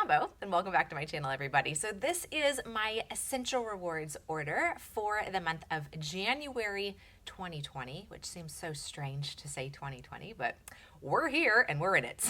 combo, and welcome back to my channel, everybody. So this is my Essential Rewards order for the month of January 2020, which seems so strange to say 2020, but we're here and we're in it.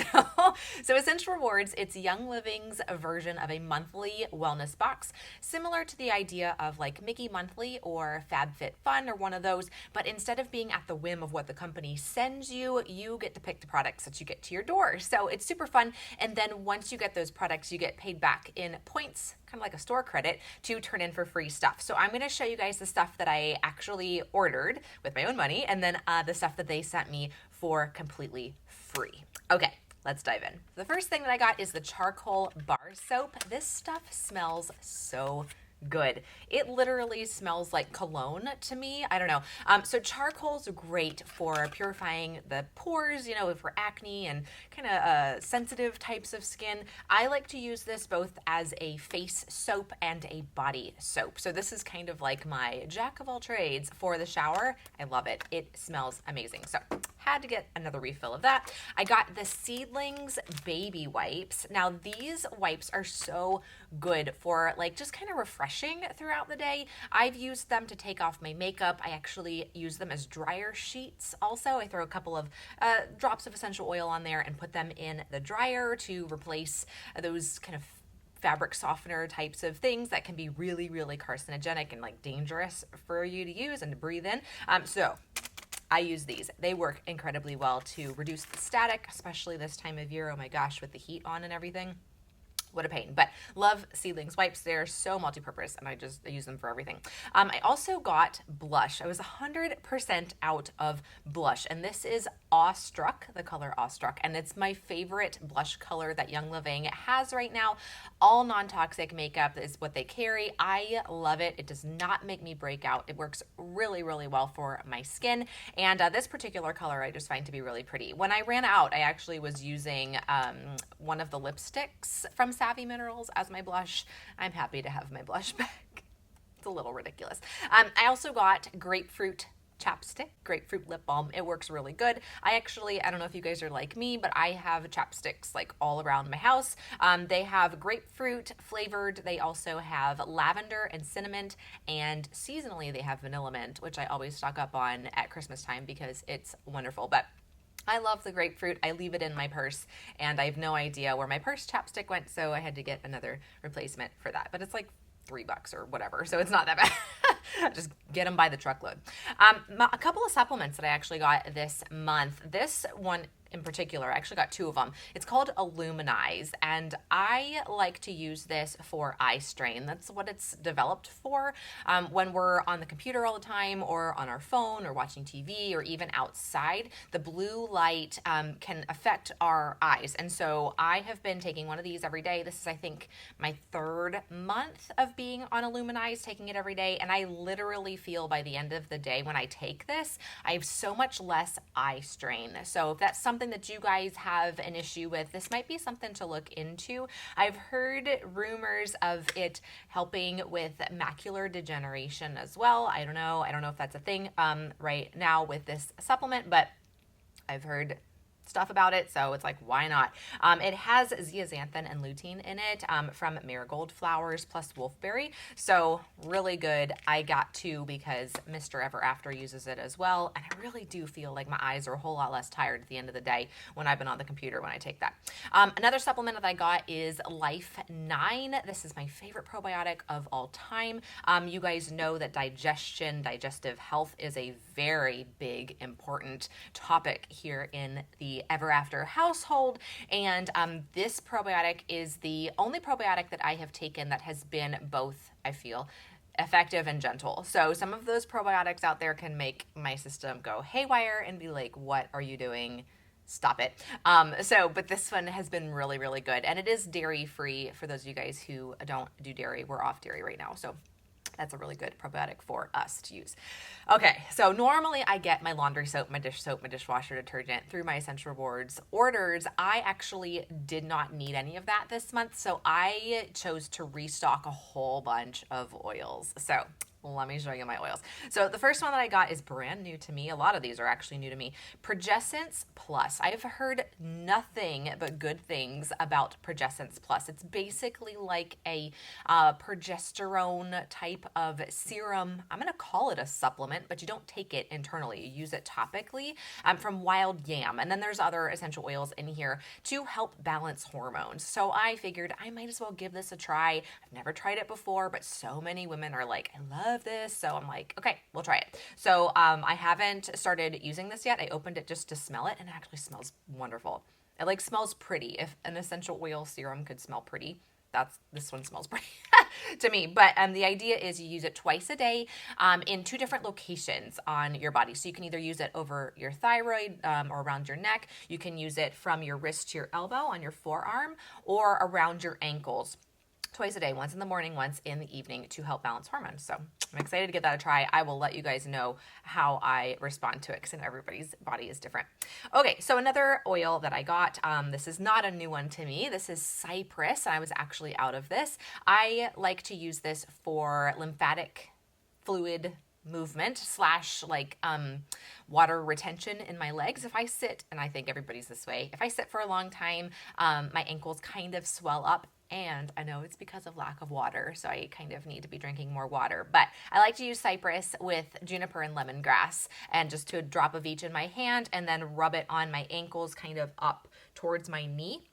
So Essential Rewards, it's Young Living's version of a monthly wellness box, similar to the idea of like Mickey Monthly or FabFitFun or one of those, but instead of being at the whim of what the company sends you, you get to pick the products that you get to your door. So it's super fun. And then once you get those products, you get paid back in points, kind of like a store credit, to turn in for free stuff. So I'm going to show you guys the stuff that I actually ordered with my own money, and then the stuff that they sent me for completely free. Okay, let's dive in. The first thing that I got is the charcoal bar soap. This stuff smells so good. It literally smells like cologne to me. I don't know. So charcoal's great for purifying the pores, you know, for acne and kind of sensitive types of skin. I like to use this both as a face soap and a body soap. So this is kind of like my jack of all trades for the shower. I love it. It smells amazing. So had to get another refill of that. I got the Seedlings baby wipes. Now these wipes are so good for like just kind of refreshing throughout the day. I've used them to take off my makeup. I actually use them as dryer sheets also. I throw a couple of drops of essential oil on there and put them in the dryer to replace those kind of fabric softener types of things that can be really, really carcinogenic and like dangerous for you to use and to breathe in. So I use these. They work incredibly well to reduce the static, especially this time of year. Oh my gosh, with the heat on and everything. What a pain, but love Seedlings wipes. They're so multi-purpose and I use them for everything. I also got blush. I was 100% out of blush, and this is Awestruck, the color Awestruck, and it's my favorite blush color that Young Living has right now. All non-toxic makeup is what they carry. I love it. It does not make me break out. It works really, really well for my skin, and this particular color I just find to be really pretty. When I ran out, I actually was using one of the lipsticks from Savvy Minerals as my blush. I'm happy to have my blush back. It's a little ridiculous. I also got Grapefruit Chapstick, Grapefruit Lip Balm. It works really good. I don't know if you guys are like me, but I have chapsticks like all around my house. They have grapefruit flavored. They also have lavender and cinnamon, and seasonally they have vanilla mint, which I always stock up on at Christmas time because it's wonderful. But I love the grapefruit. I leave it in my purse, and I have no idea where my purse chapstick went, so I had to get another replacement for that. But it's like $3 or whatever, so it's not that bad. Just get them by the truckload. A couple of supplements that I actually got this month. This one in particular, I actually got two of them. It's called Aluminized, and I like to use this for eye strain. That's what it's developed for. When we're on the computer all the time or on our phone or watching TV or even outside, the blue light can affect our eyes. And so I have been taking one of these every day. This is, I think, my third month of being on Aluminized, taking it every day. And I literally feel by the end of the day when I take this, I have so much less eye strain. So if that's something that you guys have an issue with, this might be something to look into. I've heard rumors of it helping with macular degeneration as well. I don't know if that's a thing right now with this supplement, but I've heard stuff about it, so it's like, why not? It has zeaxanthin and lutein in it from marigold flowers plus wolfberry, so really good. I got two because Mr. Ever After uses it as well, and I really do feel like my eyes are a whole lot less tired at the end of the day when I've been on the computer when I take that. Another supplement that I got is Life 9. This is my favorite probiotic of all time. You guys know that digestive health is a very big, important topic here in the Ever After household, and this probiotic is the only probiotic that I have taken that has been both, I feel, effective and gentle. So some of those probiotics out there can make my system go haywire and be like, what are you doing? Stop it. But this one has been really, really good, and it is dairy free for those of you guys who don't do dairy. We're off dairy right now, so that's a really good probiotic for us to use. Okay, so normally I get my laundry soap, my dishwasher detergent through my Essential Rewards orders. I actually did not need any of that this month, so I chose to restock a whole bunch of oils. So Let me show you my oils. So the first one that I got is brand new to me. A lot of these are actually new to me. Progestin Plus. I have heard nothing but good things about Progestin Plus. It's basically like a progesterone type of serum. I'm going to call it a supplement, but you don't take it internally. You use it topically from wild yam. And then there's other essential oils in here to help balance hormones. So I figured I might as well give this a try. I've never tried it before, but so many women are like, I love this. So I'm like, okay, we'll try it. So I haven't started using this yet. I opened it just to smell it, and it actually smells wonderful. It like smells pretty. If an essential oil serum could smell pretty, this one smells pretty to me. But the idea is you use it twice a day in 2 different locations on your body. So you can either use it over your thyroid or around your neck. You can use it from your wrist to your elbow on your forearm or around your ankles. Twice a day, once in the morning, once in the evening, to help balance hormones. So I'm excited to give that a try. I will let you guys know how I respond to it because everybody's body is different. Okay, so another oil that I got, this is not a new one to me. This is Cyprus, and I was actually out of this. I like to use this for lymphatic fluid movement / like water retention in my legs. If I sit, and I think everybody's this way, if I sit for a long time, my ankles kind of swell up. And I know it's because of lack of water, so I kind of need to be drinking more water. But I like to use Cyprus with juniper and lemongrass, and just to a drop of each in my hand, and then rub it on my ankles kind of up towards my knee.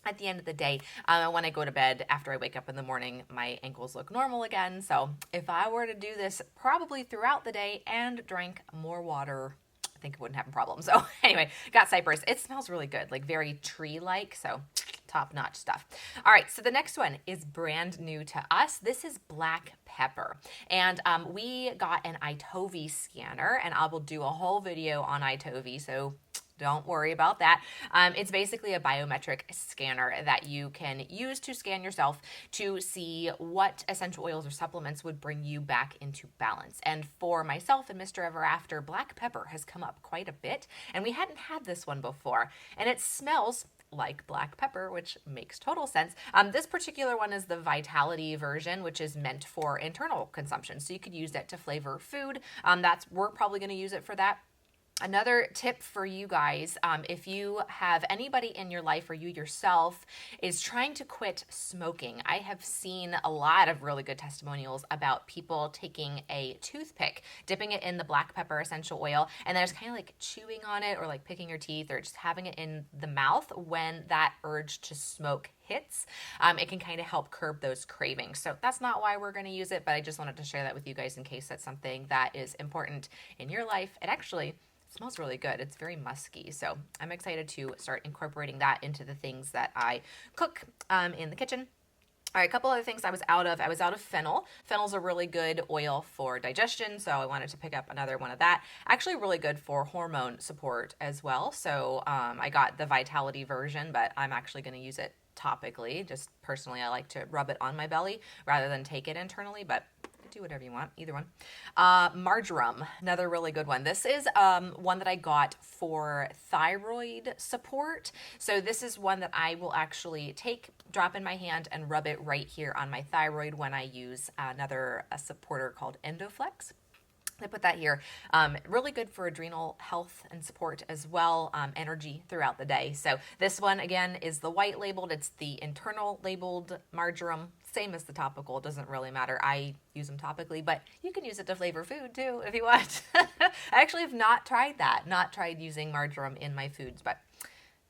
At the end of the day, when I go to bed, after I wake up in the morning, my ankles look normal again. So if I were to do this probably throughout the day and drink more water, I think it wouldn't have a problem. So anyway, got Cyprus. It smells really good, like very tree-like. So top-notch stuff. All right, so the next one is brand new to us. This is black pepper. And we got an iTovi scanner, and I will do a whole video on iTovi, so don't worry about that. It's basically a biometric scanner that you can use to scan yourself to see what essential oils or supplements would bring you back into balance. And for myself and Mr. Ever After, black pepper has come up quite a bit, and we hadn't had this one before. And it smells like black pepper, which makes total sense. This particular one is the Vitality version, which is meant for internal consumption. So you could use it to flavor food. We're probably going to use it for that. Another tip for you guys, if you have anybody in your life or you yourself is trying to quit smoking, I have seen a lot of really good testimonials about people taking a toothpick, dipping it in the black pepper essential oil, and then just kind of like chewing on it or like picking your teeth or just having it in the mouth when that urge to smoke hits. It can kind of help curb those cravings. So that's not why we're going to use it, but I just wanted to share that with you guys in case that's something that is important in your life. It actually smells really good. It's very musky. So I'm excited to start incorporating that into the things that I cook in the kitchen. All right, a couple other things I was out of. I was out of Fennel. Fennel's a really good oil for digestion, so I wanted to pick up another one of that. Actually really good for hormone support as well. So I got the Vitality version, but I'm actually going to use it topically. Just personally, I like to rub it on my belly rather than take it internally, but do whatever you want, either one. Marjoram, another really good one. This is one that I got for thyroid support. So this is one that I will actually drop in my hand and rub it right here on my thyroid when I use a supporter called Endoflex. I put that here. Really good for adrenal health and support as well, energy throughout the day. So this one, again, is the white labeled. It's the internal labeled marjoram, same as the topical. It doesn't really matter. I use them topically, but you can use it to flavor food too if you want. I actually have not tried using marjoram in my foods, but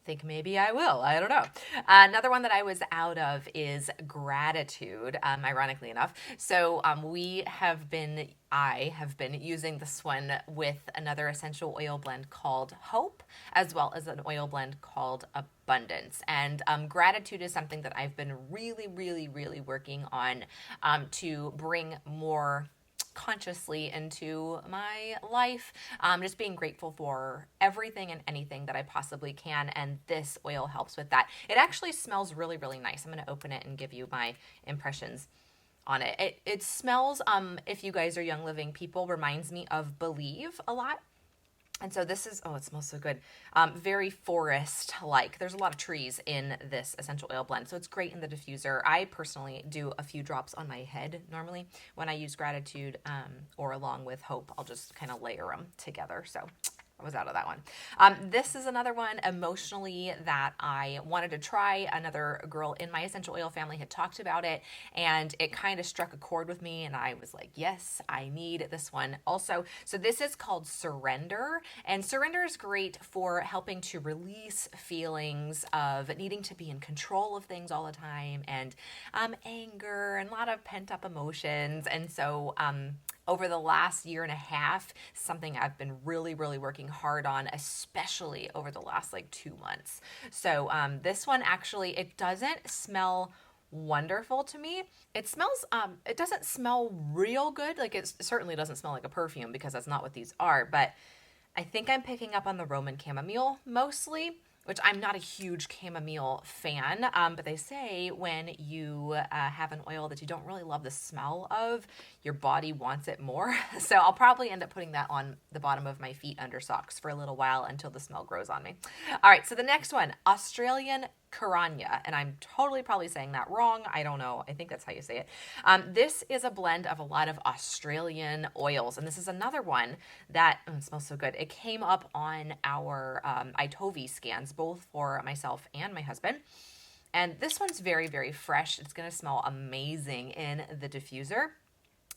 think maybe I will. I don't know. Another one that I was out of is gratitude, ironically enough. So I have been using this one with another essential oil blend called Hope, as well as an oil blend called Abundance. And gratitude is something that I've been really, really, really working on to bring more consciously into my life, just being grateful for everything and anything that I possibly can, and this oil helps with that. It actually smells really, really nice. I'm going to open it and give you my impressions on it. It smells, if you guys are young living people, reminds me of Believe a lot. And so this is, oh, it smells so good. Very forest-like. There's a lot of trees in this essential oil blend, so it's great in the diffuser. I personally do a few drops on my head normally when I use Gratitude, or along with Hope. I'll just kind of layer them together. So I was out of that one. This is another one emotionally that I wanted to try. Another girl in my essential oil family had talked about it, and it kind of struck a chord with me, and I was like, yes, I need this one also. So this is called Surrender, and Surrender is great for helping to release feelings of needing to be in control of things all the time, and anger and a lot of pent-up emotions. And so over the last year and a half, something I've been really, really working hard on, especially over the last like 2 months. So this one actually, it doesn't smell wonderful to me. It smells, it doesn't smell real good. Like it certainly doesn't smell like a perfume, because that's not what these are. But I think I'm picking up on the Roman chamomile mostly, which I'm not a huge chamomile fan, but they say when you have an oil that you don't really love the smell of, your body wants it more. So I'll probably end up putting that on the bottom of my feet under socks for a little while until the smell grows on me. All right, so the next one, Australian Caranya, and I'm totally probably saying that wrong. I don't know. I think that's how you say it. This is a blend of a lot of Australian oils, and this is another one that it smells so good. It came up on our Itovi scans, both for myself and my husband. And this one's very, very fresh. It's going to smell amazing in the diffuser.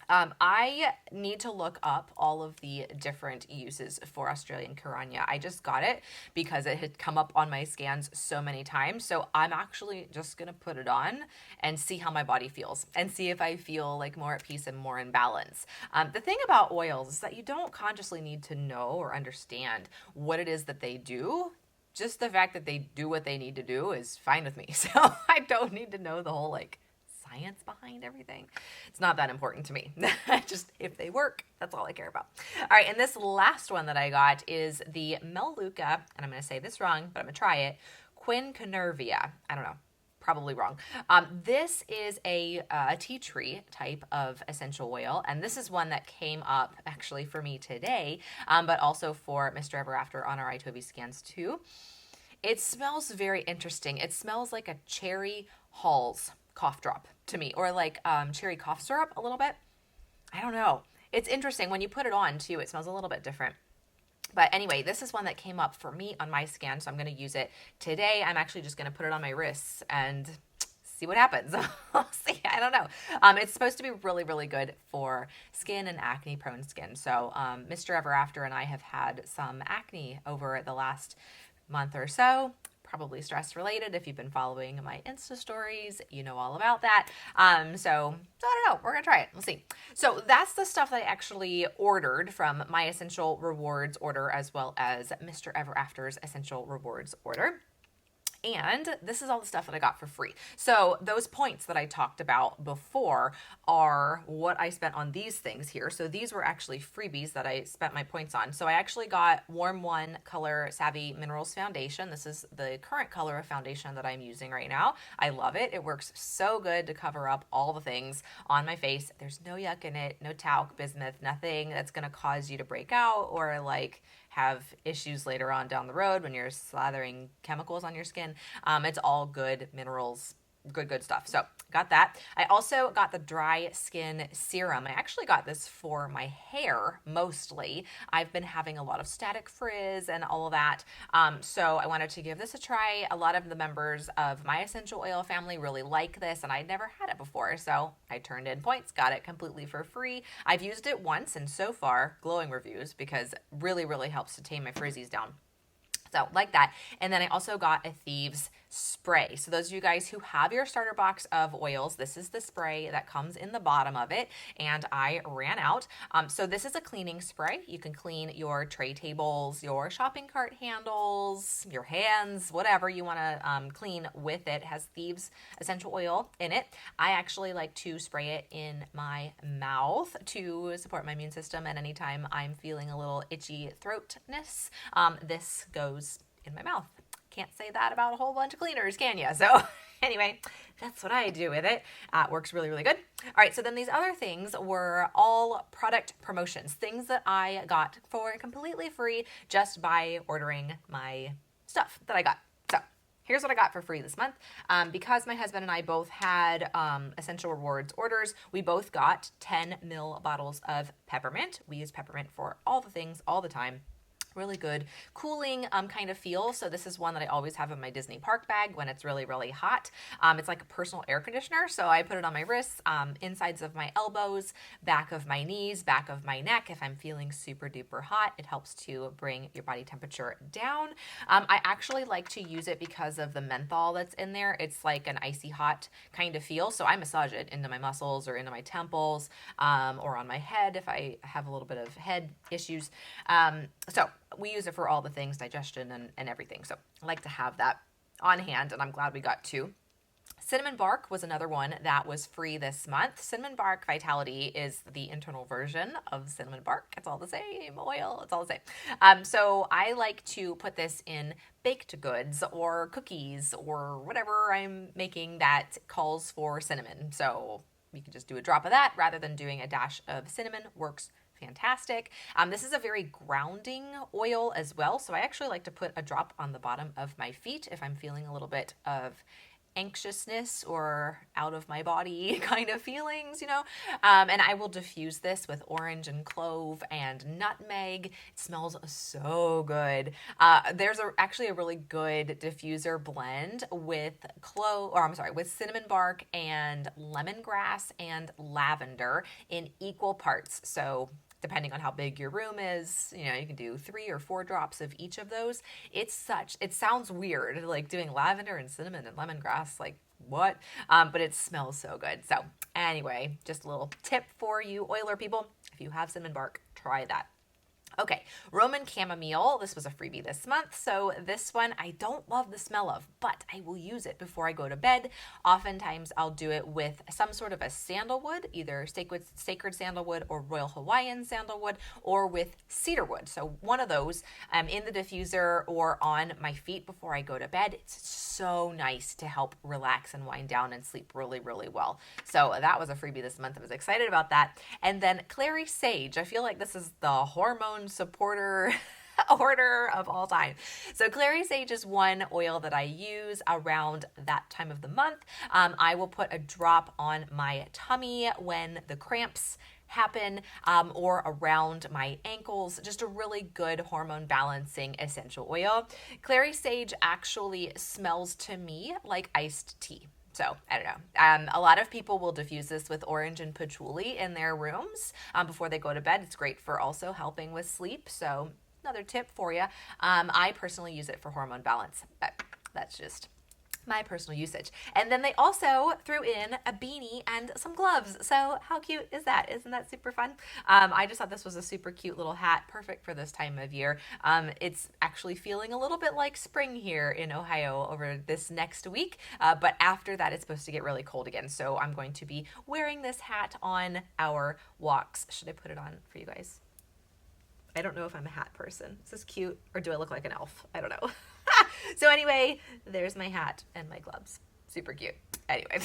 I need to look up all of the different uses for Australian Caranya. I just got it because it had come up on my scans so many times. So I'm actually just going to put it on and see how my body feels and see if I feel like more at peace and more in balance. The thing about oils is that you don't consciously need to know or understand what it is that they do. Just the fact that they do what they need to do is fine with me. So I don't need to know the whole like science behind everything. It's not that important to me. Just if they work, that's all I care about. All right, and this last one that I got is the Melaleuca, and I'm going to say this wrong, but I'm going to try it, Quinquenervia. I don't know. Probably wrong. This is a tea tree type of essential oil, and this is one that came up actually for me today, but also for Mr. Ever After on our Itovi scans too. It smells very interesting. It smells like a Cherry Halls cough drop to me, or like cherry cough syrup a little bit. I don't know. It's interesting. When you put it on too, it smells a little bit different. But anyway, this is one that came up for me on my scan, so I'm going to use it today. I'm actually just going to put it on my wrists and see what happens. I'll see. I don't know. It's supposed to be really, really good for skin and acne-prone skin. So Mr. Ever After and I have had some acne over the last month or so. Probably stress related. If you've been following my Insta stories, you know all about that. So I don't know. We're going to try it. We'll see. So that's the stuff that I actually ordered from my Essential Rewards order, as well as Mr. Ever After's Essential Rewards order. And this is all the stuff that I got for free. So those points that I talked about before are what I spent on these things here. So these were actually freebies that I spent my points on. So I actually got Warm One Color Savvy Minerals Foundation. This is the current color of foundation that I'm using right now. I love it. It works so good to cover up all the things on my face. There's no yuck in it, no talc, bismuth, nothing that's going to cause you to break out or like have issues later on down the road when you're slathering chemicals on your skin. It's all good minerals, good stuff. So got that. I also got the dry skin serum. I actually got this for my hair mostly. I've been having a lot of static frizz and all of that. So I wanted to give this a try. A lot of the members of my essential oil family really like this, and I'd never had it before. So I turned in points, got it completely for free. I've used it once, and so far, glowing reviews, because it really, really helps to tame my frizzies down. So like that. And then I also got a Thieves spray. So those of you guys who have your starter box of oils, this is the spray that comes in the bottom of it, and I ran out. So this is a cleaning spray. You can clean your tray tables, your shopping cart handles, your hands, whatever you want to clean with it. It has Thieves essential oil in it. I actually like to spray it in my mouth to support my immune system, and anytime I'm feeling a little itchy throatness, this goes in my mouth. Can't say that about a whole bunch of cleaners, can you? So anyway, that's what I do with it. It works really, really good. All right, so then these other things were all product promotions, things that I got for completely free just by ordering my stuff that I got. So here's what I got for free this month. Because my husband and I both had Essential Rewards orders, we both got 10 ml bottles of peppermint. We use peppermint for all the things all the time. Really good cooling kind of feel. So this is one that I always have in my Disney park bag when it's really, really hot. It's like a personal air conditioner. So I put it on my wrists, insides of my elbows, back of my knees, back of my neck. If I'm feeling super duper hot, it helps to bring your body temperature down. I actually like to use it because of the menthol that's in there. It's like an icy hot kind of feel. So I massage it into my muscles or into my temples or on my head if I have a little bit of head issues. So we use it for all the things, digestion and everything. So I like to have that on hand, and I'm glad we got 2. Cinnamon bark was another one that was free this month. Cinnamon bark Vitality is the internal version of cinnamon bark. It's all the same oil. It's all the same. So I like to put this in baked goods or cookies or whatever I'm making that calls for cinnamon. So you can just do a drop of that rather than doing a dash of cinnamon. Works fantastic. This is a very grounding oil as well. So I actually like to put a drop on the bottom of my feet if I'm feeling a little bit of anxiousness or out of my body kind of feelings, you know. And I will diffuse this with orange and clove and nutmeg. It smells so good. There's actually a really good diffuser blend with with cinnamon bark and lemongrass and lavender in equal parts. So depending on how big your room is, you know, you can do 3 or 4 drops of each of those. It sounds weird, like doing lavender and cinnamon and lemongrass, like what? But it smells so good. So anyway, just a little tip for you oiler people. If you have cinnamon bark, try that. Okay, Roman chamomile. This was a freebie this month. So this one I don't love the smell of, but I will use it before I go to bed. Oftentimes I'll do it with some sort of a sandalwood, either sacred sandalwood or Royal Hawaiian sandalwood, or with cedarwood. So one of those in the diffuser or on my feet before I go to bed. It's so nice to help relax and wind down and sleep really, really well. So that was a freebie this month. I was excited about that. And then Clary Sage. I feel like this is the hormone supporter order of all time. So Clary Sage is one oil that I use around that time of the month. I will put a drop on my tummy when the cramps happen or around my ankles. Just a really good hormone balancing essential oil. Clary Sage actually smells to me like iced tea. So I don't know. A lot of people will diffuse this with orange and patchouli in their rooms before they go to bed. It's great for also helping with sleep. So another tip for you. I personally use it for hormone balance, but that's just my personal usage. And then they also threw in a beanie and some gloves. So how cute is that? Isn't that super fun? I just thought this was a super cute little hat, perfect for this time of year. It's actually feeling a little bit like spring here in Ohio over this next week, but after that it's supposed to get really cold again. So I'm going to be wearing this hat on our walks. Should I put it on for you guys? I don't know if I'm a hat person. Is this cute or do I look like an elf? I don't know. So anyway, there's my hat and my gloves. Super cute. Anyway.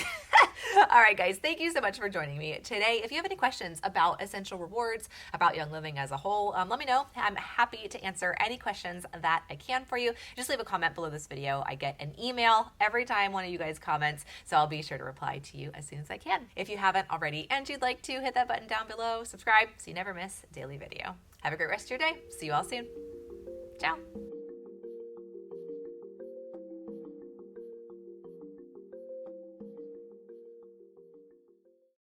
All right, guys. Thank you so much for joining me today. If you have any questions about Essential Rewards, about Young Living as a whole, let me know. I'm happy to answer any questions that I can for you. Just leave a comment below this video. I get an email every time one of you guys comments, so I'll be sure to reply to you as soon as I can. If you haven't already and you'd like to, hit that button down below, subscribe so you never miss a daily video. Have a great rest of your day. See you all soon. Ciao.